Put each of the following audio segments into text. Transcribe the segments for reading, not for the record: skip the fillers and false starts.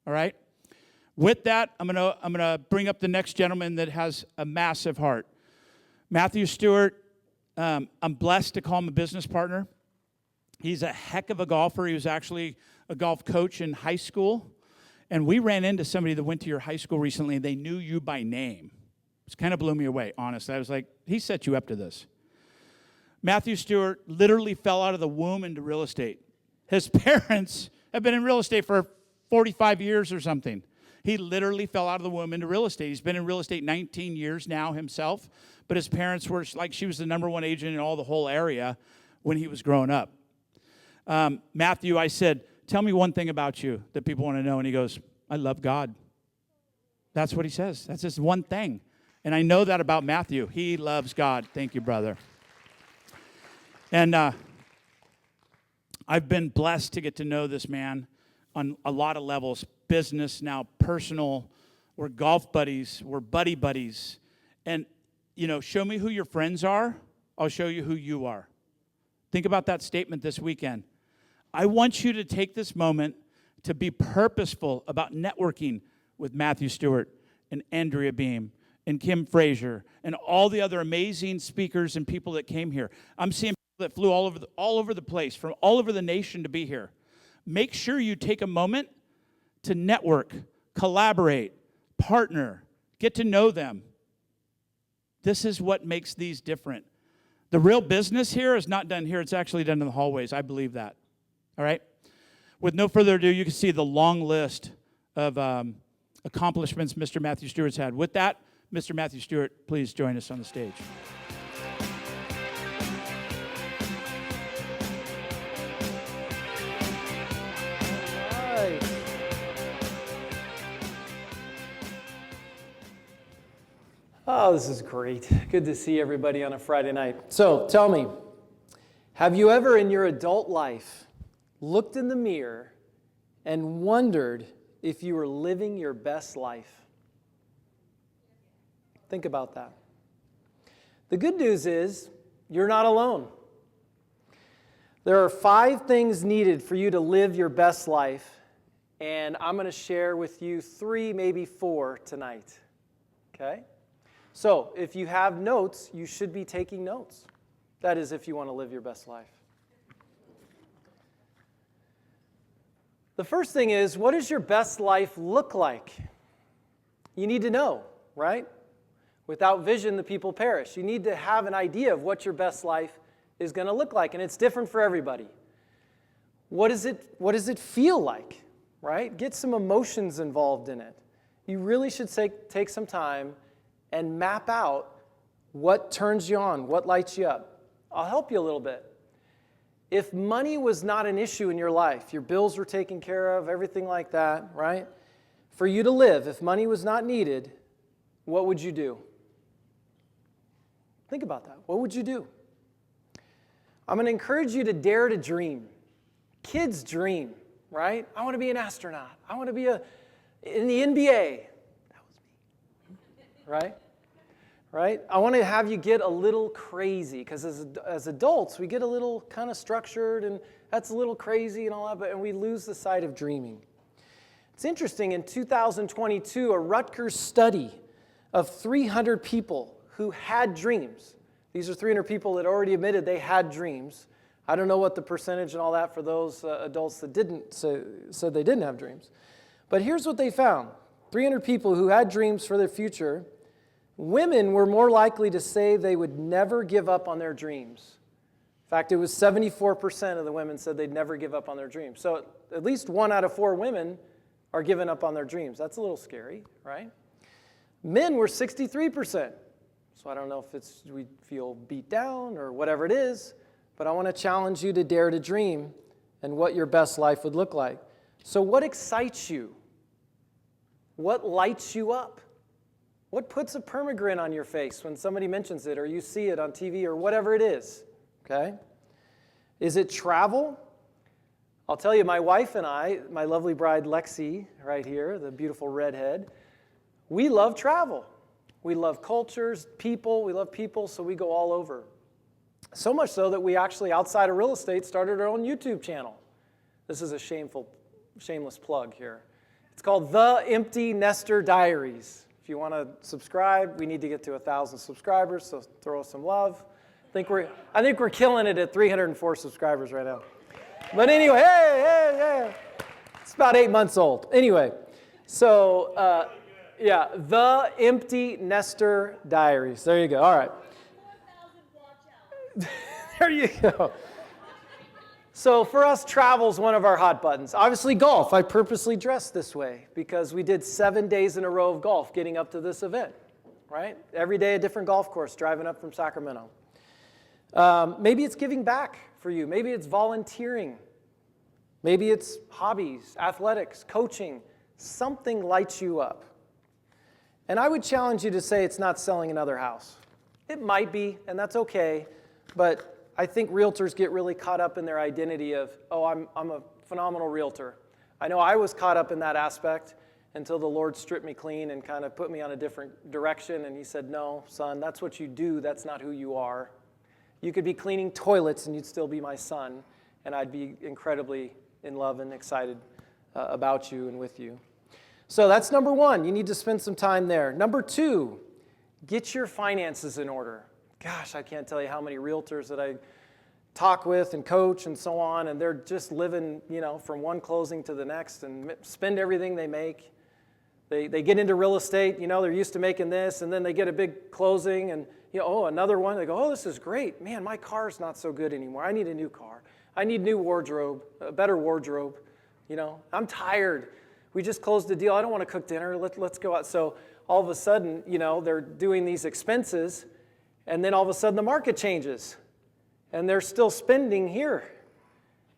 all right? With that, I'm gonna bring up the next gentleman that has a massive heart. Matthew Stewart, I'm blessed to call him a business partner. He's a heck of a golfer. He was actually a golf coach in high school. And we ran into somebody that went to your high school recently, and they knew you by name. It kind of blew me away, honestly. I was like, he set you up to this. Matthew Stewart literally fell out of the womb into real estate. His parents have been in real estate for 45 years or something. He literally fell out of the womb into real estate. He's been in real estate 19 years now himself, but his parents were like, she was the number one agent in all the whole area when he was growing up. Matthew, I said, tell me one thing about you that people want to know. And he goes, I love God. That's what he says. That's just one thing. And I know that about Matthew. He loves God. Thank you, brother. And I've been blessed to get to know this man on a lot of levels. Business, now personal. We're golf buddies. We're buddy buddies. And, show me who your friends are. I'll show you who you are. Think about that statement this weekend. I want you to take this moment to be purposeful about networking with Matthew Stewart and Andrea Beam and Kim Frazier and all the other amazing speakers and people that came here. I'm seeing people that flew all over the place, from all over the nation to be here. Make sure you take a moment to network, collaborate, partner, get to know them. This is what makes these different. The real business here is not done here. It's actually done in the hallways. I believe that. All right? With no further ado, you can see the long list of accomplishments Mr. Matthew Stewart's had. With that, Mr. Matthew Stewart, please join us on the stage. All right. Oh, this is great. Good to see everybody on a Friday night. So, tell me, have you ever in your adult life looked in the mirror and wondered if you were living your best life? Think about that. The good news is you're not alone. There are 5 things needed for you to live your best life, and I'm going to share with you 3, maybe 4 tonight. Okay? So, if you have notes, you should be taking notes. That is, if you want to live your best life. The first thing is, what does your best life look like? You need to know, right? Without vision, the people perish. You need to have an idea of what your best life is going to look like, and it's different for everybody. What does it feel like, right? Get some emotions involved in it. You really should take some time and map out what turns you on, what lights you up. I'll help you a little bit. If money was not an issue in your life, your bills were taken care of, everything like that, right? For you to live, if money was not needed, what would you do? Think about that. What would you do? I'm going to encourage you to dare to dream. Kids dream, right? I want to be an astronaut. I want to be in the NBA. That was me. Right? Right? I want to have you get a little crazy, because as adults, we get a little kind of structured, and that's a little crazy and all that, and we lose the sight of dreaming. It's interesting, in 2022, a Rutgers study of 300 people who had dreams. These are 300 people that already admitted they had dreams. I don't know what the percentage and all that for those adults that said they didn't have dreams. But here's what they found. 300 people who had dreams for their future. Women were more likely to say they would never give up on their dreams. In fact, it was 74% of the women said they'd never give up on their dreams. So at least 1 out of 4 women are giving up on their dreams. That's a little scary, right? Men were 63%. So I don't know if we feel beat down or whatever it is, but I want to challenge you to dare to dream and what your best life would look like. So what excites you? What lights you up? What puts a permagrin on your face when somebody mentions it or you see it on TV or whatever it is? Okay? Is it travel? I'll tell you, my wife and I, my lovely bride Lexi, right here, the beautiful redhead, we love travel. We love cultures, people. We love people, so we go all over. So much so that we actually, outside of real estate, started our own YouTube channel. This is a shameless plug here. It's called The Empty Nester Diaries. If you want to subscribe, we need to get to 1,000 subscribers, so throw us some love. I think we're killing it at 304 subscribers right now. But anyway, hey. It's about 8 months old. Anyway, so yeah, The Empty Nester Diaries. There you go. All right. 1,000 watch out. There you go. So for us, travel's one of our hot buttons. Obviously, golf. I purposely dressed this way because we did 7 days in a row of golf getting up to this event, right? Every day a different golf course, driving up from Sacramento. Maybe it's giving back for you. Maybe it's volunteering. Maybe it's hobbies, athletics, coaching. Something lights you up. And I would challenge you to say it's not selling another house. It might be, and that's okay, but I think realtors get really caught up in their identity of, oh, I'm a phenomenal realtor. I know I was caught up in that aspect until the Lord stripped me clean and kind of put me on a different direction, and he said, no, son, that's what you do, that's not who you are. You could be cleaning toilets and you'd still be my son, and I'd be incredibly in love and excited about you and with you. So that's number one. You need to spend some time there. Number two, get your finances in order. Gosh, I can't tell you how many realtors that I talk with and coach and so on, and they're just living, from one closing to the next and spend everything they make. They get into real estate, they're used to making this, and then they get a big closing and, another one. They go, oh, this is great. Man, my car's not so good anymore. I need a new car. I need new wardrobe, a better wardrobe. I'm tired. We just closed a deal. I don't want to cook dinner. Let's go out. So all of a sudden, they're doing these expenses, and then all of a sudden the market changes, and they're still spending here.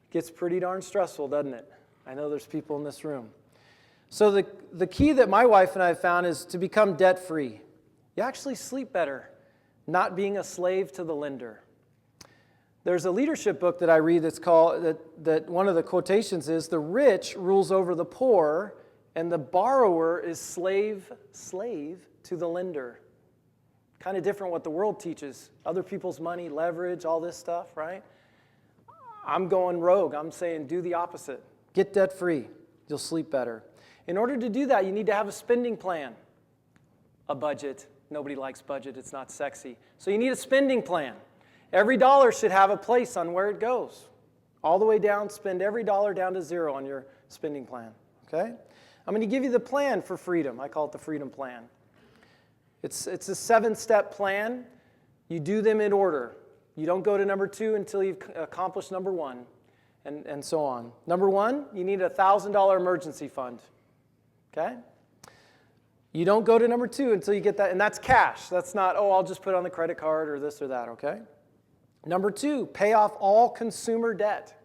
It gets pretty darn stressful, doesn't it? I know there's people in this room. So the key that my wife and I have found is to become debt-free. You actually sleep better, not being a slave to the lender. There's a leadership book that I read that's called, that one of the quotations is, the rich rules over the poor, and the borrower is slave to the lender. Kind of different what the world teaches. Other people's money, leverage, all this stuff, right? I'm going rogue. I'm saying do the opposite. Get debt-free. You'll sleep better. In order to do that, you need to have a spending plan. A budget. Nobody likes budget. It's not sexy. So you need a spending plan. Every dollar should have a place on where it goes. All the way down, spend every dollar down to zero on your spending plan. Okay? I'm going to give you the plan for freedom. I call it the freedom plan. It's a 7-step plan. You do them in order. You don't go to number 2 until you've accomplished number 1, and so on. Number 1, you need a $1,000 emergency fund. Okay? You don't go to number 2 until you get that, and that's cash. That's not, I'll just put it on the credit card or this or that, okay? Number 2, pay off all consumer debt.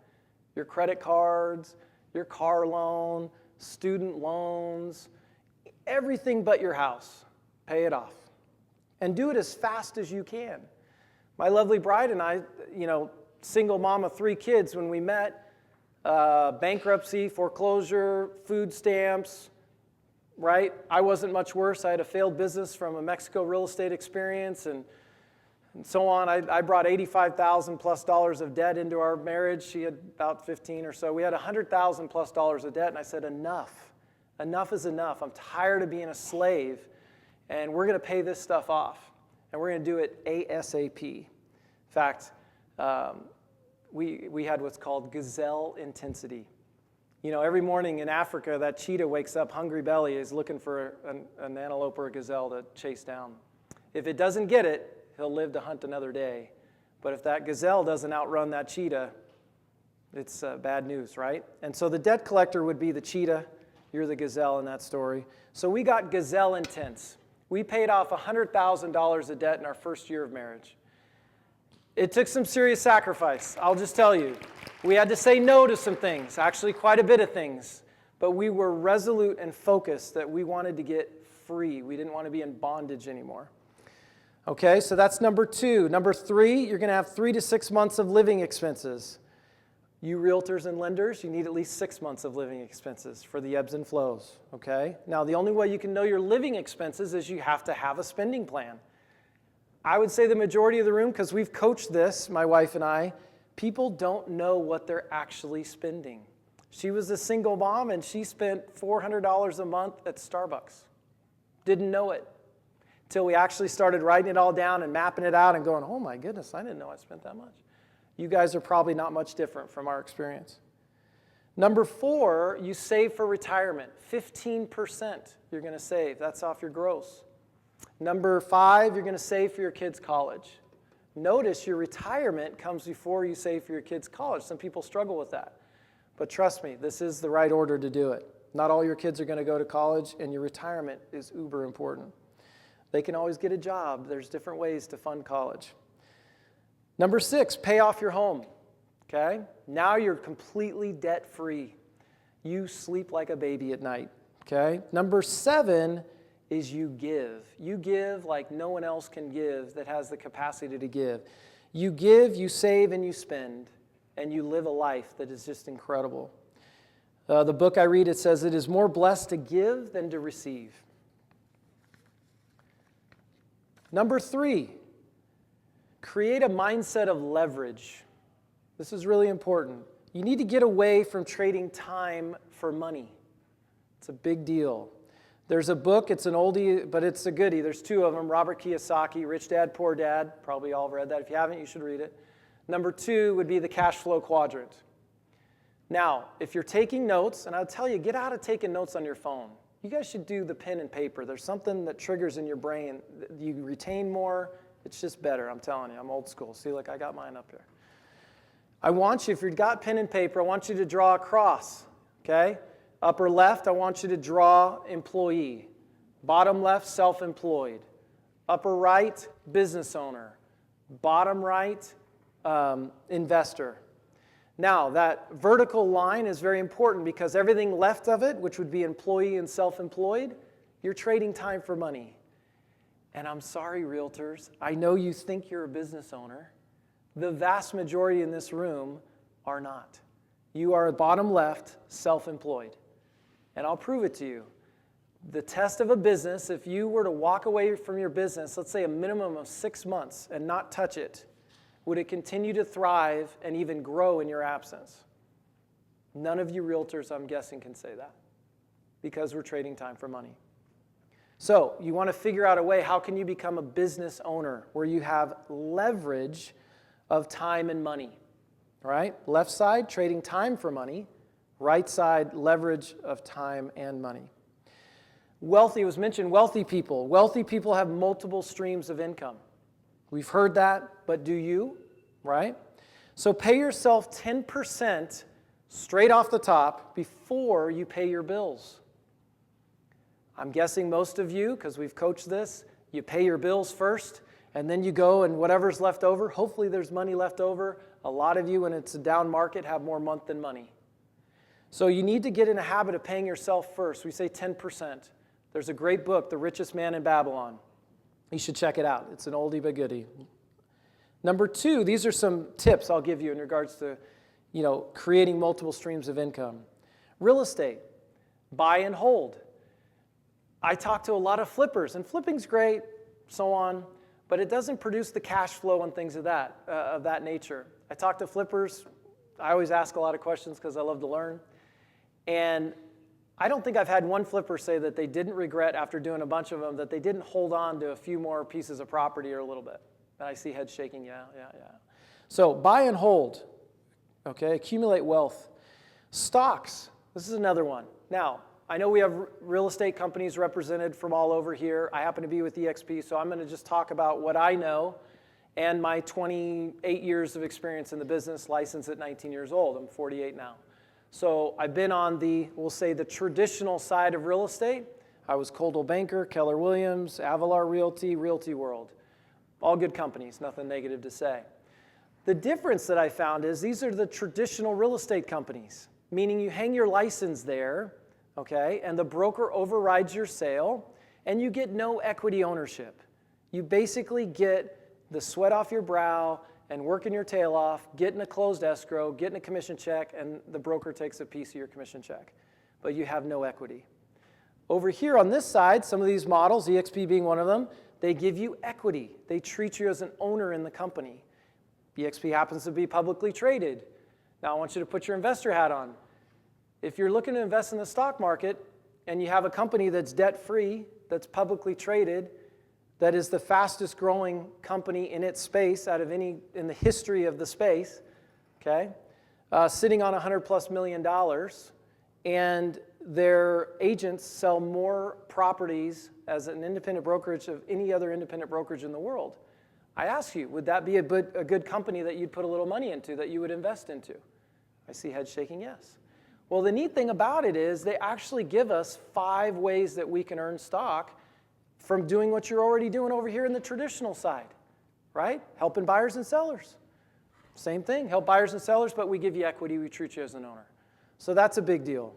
Your credit cards, your car loan, student loans, everything but your house. Pay it off. And do it as fast as you can. My lovely bride and I, single mom of 3 kids when we met, bankruptcy, foreclosure, food stamps, right? I wasn't much worse. I had a failed business from a Mexico real estate experience and so on. I brought $85,000 plus of debt into our marriage. She had about 15 or so. We had $100,000 plus of debt, and I said, enough. Enough is enough. I'm tired of being a slave. And we're going to pay this stuff off. And we're going to do it ASAP. In fact, we had what's called gazelle intensity. Every morning in Africa, that cheetah wakes up hungry belly, is looking for an antelope or a gazelle to chase down. If it doesn't get it, he'll live to hunt another day. But if that gazelle doesn't outrun that cheetah, it's bad news, right? And so the debt collector would be the cheetah. You're the gazelle in that story. So we got gazelle intense. We paid off $100,000 of debt in our first year of marriage. It took some serious sacrifice, I'll just tell you. We had to say no to some things, actually quite a bit of things. But we were resolute and focused that we wanted to get free. We didn't want to be in bondage anymore. Okay, so that's number 2. Number 3, you're going to have 3 to 6 months of living expenses. You realtors and lenders, you need at least 6 months of living expenses for the ebbs and flows, okay? Now, the only way you can know your living expenses is you have to have a spending plan. I would say the majority of the room, because we've coached this, my wife and I, people don't know what they're actually spending. She was a single mom, and she spent $400 a month at Starbucks. Didn't know it till we actually started writing it all down and mapping it out and going, oh my goodness, I didn't know I spent that much. You guys are probably not much different from our experience. Number 4, you save for retirement. 15% you're going to save. That's off your gross. Number 5, you're going to save for your kids' college. Notice your retirement comes before you save for your kids' college. Some people struggle with that. But trust me, this is the right order to do it. Not all your kids are going to go to college, and your retirement is uber important. They can always get a job. There's different ways to fund college. Number 6, pay off your home. Okay? Now you're completely debt-free. You sleep like a baby at night. Okay? Number 7 is you give. You give like no one else can give that has the capacity to give. You give, you save, and you spend, and you live a life that is just incredible. The book I read, it says, it is more blessed to give than to receive. Number 3, create a mindset of leverage. This is really important. You need to get away from trading time for money. It's a big deal. There's a book, it's an oldie, but it's a goodie. There's 2 of them, Robert Kiyosaki, Rich Dad, Poor Dad. Probably all read that. If you haven't, you should read it. Number 2 would be the cash flow quadrant. Now, if you're taking notes, and I'll tell you, get out of taking notes on your phone. You guys should do the pen and paper. There's something that triggers in your brain. You retain more. It's just better, I'm telling you. I'm old school. See, look, I got mine up here. I want you, if you've got pen and paper, I want you to draw a cross, okay? Upper left, I want you to draw employee. Bottom left, self-employed. Upper right, business owner. Bottom right, investor. Now, that vertical line is very important because everything left of it, which would be employee and self-employed, you're trading time for money. And I'm sorry, realtors, I know you think you're a business owner. The vast majority in this room are not. You are bottom left, self-employed. And I'll prove it to you. The test of a business, if you were to walk away from your business, let's say a minimum of 6 months and not touch it, would it continue to thrive and even grow in your absence? None of you realtors, I'm guessing, can say that because we're trading time for money. So you want to figure out a way, how can you become a business owner where you have leverage of time and money, right? Left side, trading time for money. Right side, leverage of time and money. Wealthy was mentioned, wealthy people. Wealthy people have multiple streams of income. We've heard that, but do you, right? So pay yourself 10% straight off the top before you pay your bills. I'm guessing most of you, because we've coached this, you pay your bills first, and then you go and whatever's left over, hopefully there's money left over. A lot of you, when it's a down market, have more month than money. So you need to get in a habit of paying yourself first. We say 10%. There's a great book, The Richest Man in Babylon. You should check it out. It's an oldie but goodie. Number 2, these are some tips I'll give you in regards to, creating multiple streams of income. Real estate, buy and hold. I talk to a lot of flippers, and flipping's great, so on, but it doesn't produce the cash flow and things of that nature. I talk to flippers. I always ask a lot of questions because I love to learn. And I don't think I've had one flipper say that they didn't regret after doing a bunch of them that they didn't hold on to a few more pieces of property or a little bit. And I see heads shaking, yeah. So buy and hold, okay? Accumulate wealth. Stocks, this is another one. Now, I know we have real estate companies represented from all over here. I happen to be with EXP, so I'm going to just talk about what I know and my 28 years of experience in the business, licensed at 19 years old. I'm 48 now. So I've been on we'll say the traditional side of real estate. I was Coldwell Banker, Keller Williams, Avalar Realty, Realty World. All good companies, nothing negative to say. The difference that I found is these are the traditional real estate companies, meaning you hang your license there, okay, and the broker overrides your sale, and you get no equity ownership. You basically get the sweat off your brow and working your tail off, getting a closed escrow, getting a commission check, and the broker takes a piece of your commission check. But you have no equity. Over here on this side, some of these models, EXP being one of them, they give you equity. They treat you as an owner in the company. EXP happens to be publicly traded. Now I want you to put your investor hat on. If you're looking to invest in the stock market and you have a company that's debt-free, that's publicly traded, that is the fastest growing company in its space out of any in the history of the space, okay, sitting on $100+ million, and their agents sell more properties as an independent brokerage of any other independent brokerage in the world. I ask you, would that be a good company that you'd put a little money into, that you would invest into? I see heads shaking yes. Well, the neat thing about it is they actually give us 5 ways that we can earn stock from doing what you're already doing over here in the traditional side, right? Helping buyers and sellers. Same thing, help buyers and sellers, but we give you equity, we treat you as an owner. So that's a big deal.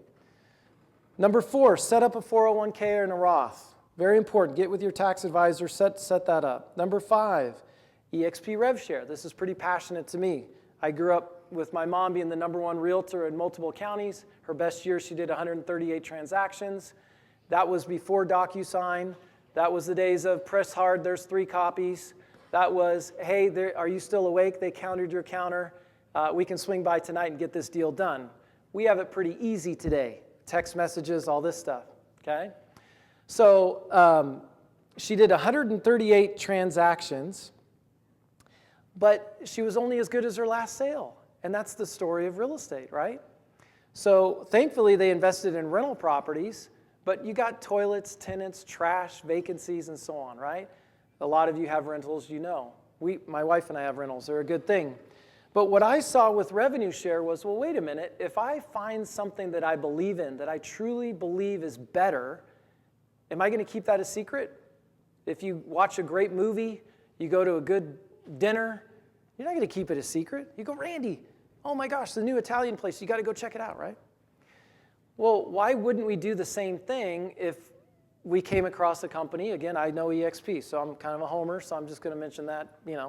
Number 4, set up a 401k and a Roth. Very important, get with your tax advisor, set that up. Number 5, EXP rev share. This is pretty passionate to me. I grew up with my mom being the #1 realtor in multiple counties. Her best year, she did 138 transactions. That was before DocuSign. That was the days of press hard, there's 3 copies. That was, hey, are you still awake? They countered your counter. We can swing by tonight and get this deal done. We have it pretty easy today. Text messages, all this stuff, okay? So she did 138 transactions, but she was only as good as her last sale. And that's the story of real estate, right? So thankfully, they invested in rental properties, but you got toilets, tenants, trash, vacancies, and so on, right? A lot of you have rentals, you know. My wife and I have rentals. They're a good thing. But what I saw with revenue share was, well, wait a minute. If I find something that I believe in, that I truly believe is better, am I going to keep that a secret? If you watch a great movie, you go to a good dinner, you're not going to keep it a secret. You go, Randy, oh my gosh, the new Italian place, you got to go check it out, right? Well, why wouldn't we do the same thing if we came across a company? Again, I know EXP, so I'm kind of a homer, so I'm just going to mention that, you know.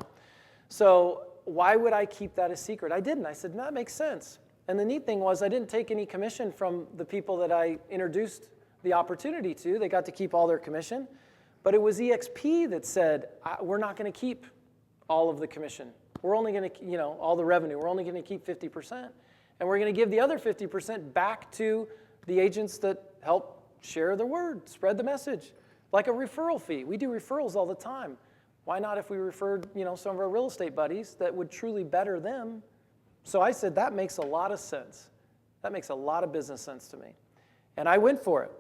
So why would I keep that a secret? I didn't. I said, no, that makes sense. And the neat thing was I didn't take any commission from the people that I introduced the opportunity to. They got to keep all their commission. But it was EXP that said, we're not going to keep all of the commission. We're only going to, all the revenue. We're only going to keep 50%. And we're going to give the other 50% back to the agents that help share the word, spread the message, like a referral fee. We do referrals all the time. Why not if we referred, some of our real estate buddies that would truly better them? So I said, that makes a lot of sense. That makes a lot of business sense to me. And I went for it.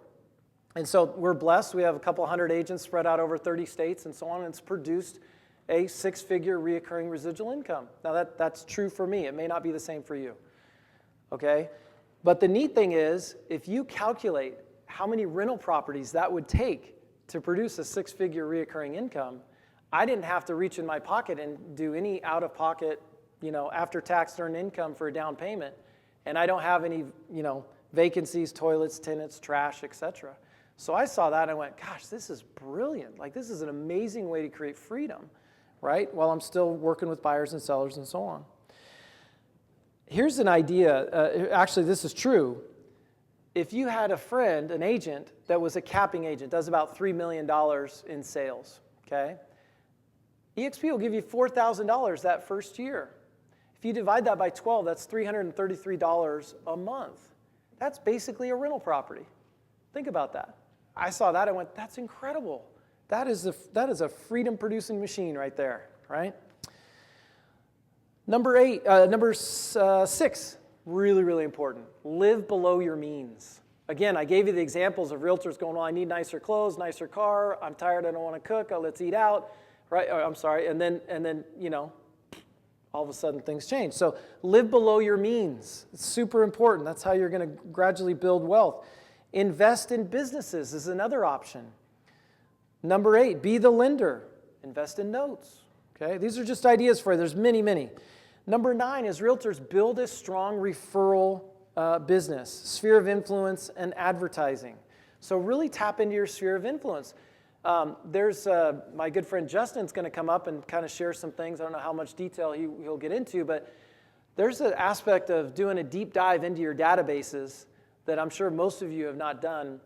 And so we're blessed. We have a couple hundred agents spread out over 30 states and so on. And it's produced a 6-figure reoccurring residual income. Now that's true for me. It may not be the same for you, okay? But the neat thing is, if you calculate how many rental properties that would take to produce a 6-figure reoccurring income, I didn't have to reach in my pocket and do any out-of-pocket, after-tax earned income for a down payment. And I don't have any, vacancies, toilets, tenants, trash, etc. So I saw that and I went, gosh, this is brilliant. Like, this is an amazing way to create freedom, right? While I'm still working with buyers and sellers and so on. Here's an idea. Actually, this is true. If you had a friend, an agent, that was a capping agent, does about $3 million in sales, okay? EXP will give you $4,000 that first year. If you divide that by 12, that's $333 a month. That's basically a rental property. Think about that. I saw that, I went, that's incredible. That is a freedom-producing machine right there, right? Number 6, really, really important. Live below your means. Again, I gave you the examples of realtors going, well, I need nicer clothes, nicer car, I'm tired, I don't want to cook, let's eat out, right? Oh, I'm sorry, and then, all of a sudden things change. So live below your means. It's super important. That's how you're going to gradually build wealth. Invest in businesses is another option. Number 8, be the lender. Invest in notes. Okay, these are just ideas for you. There's many, many. Number 9 is realtors build a strong referral business, sphere of influence, and advertising. So really tap into your sphere of influence. There's my good friend Justin's going to come up and kind of share some things. I don't know how much detail he'll get into, but there's an aspect of doing a deep dive into your databases that I'm sure most of you have not done.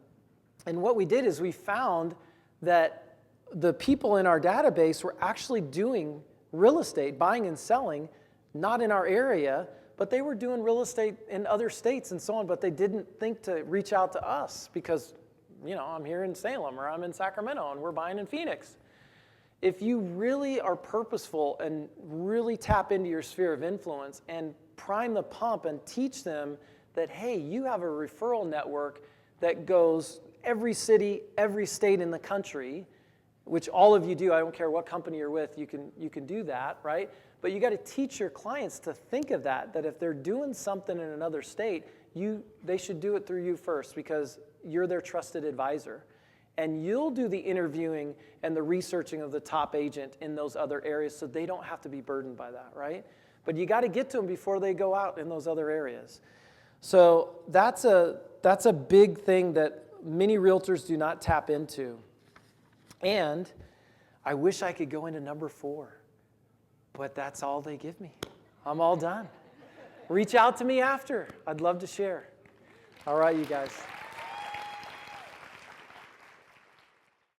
And what we did is we found that the people in our database were actually doing real estate, buying and selling, not in our area, but they were doing real estate in other states and so on, but they didn't think to reach out to us because, I'm here in Salem or I'm in Sacramento and we're buying in Phoenix. If you really are purposeful and really tap into your sphere of influence and prime the pump and teach them that, hey, you have a referral network that goes every city, every state in the country, which all of you do. I don't care what company you're with, you can do that, right? But you got to teach your clients to think of that if they're doing something in another state, they should do it through you first because you're their trusted advisor. And you'll do the interviewing and the researching of the top agent in those other areas so they don't have to be burdened by that, right? But you got to get to them before they go out in those other areas. So that's a big thing that many realtors do not tap into. And I wish I could go into number 4, but that's all they give me. I'm all done. Reach out to me after. I'd love to share. All right, you guys.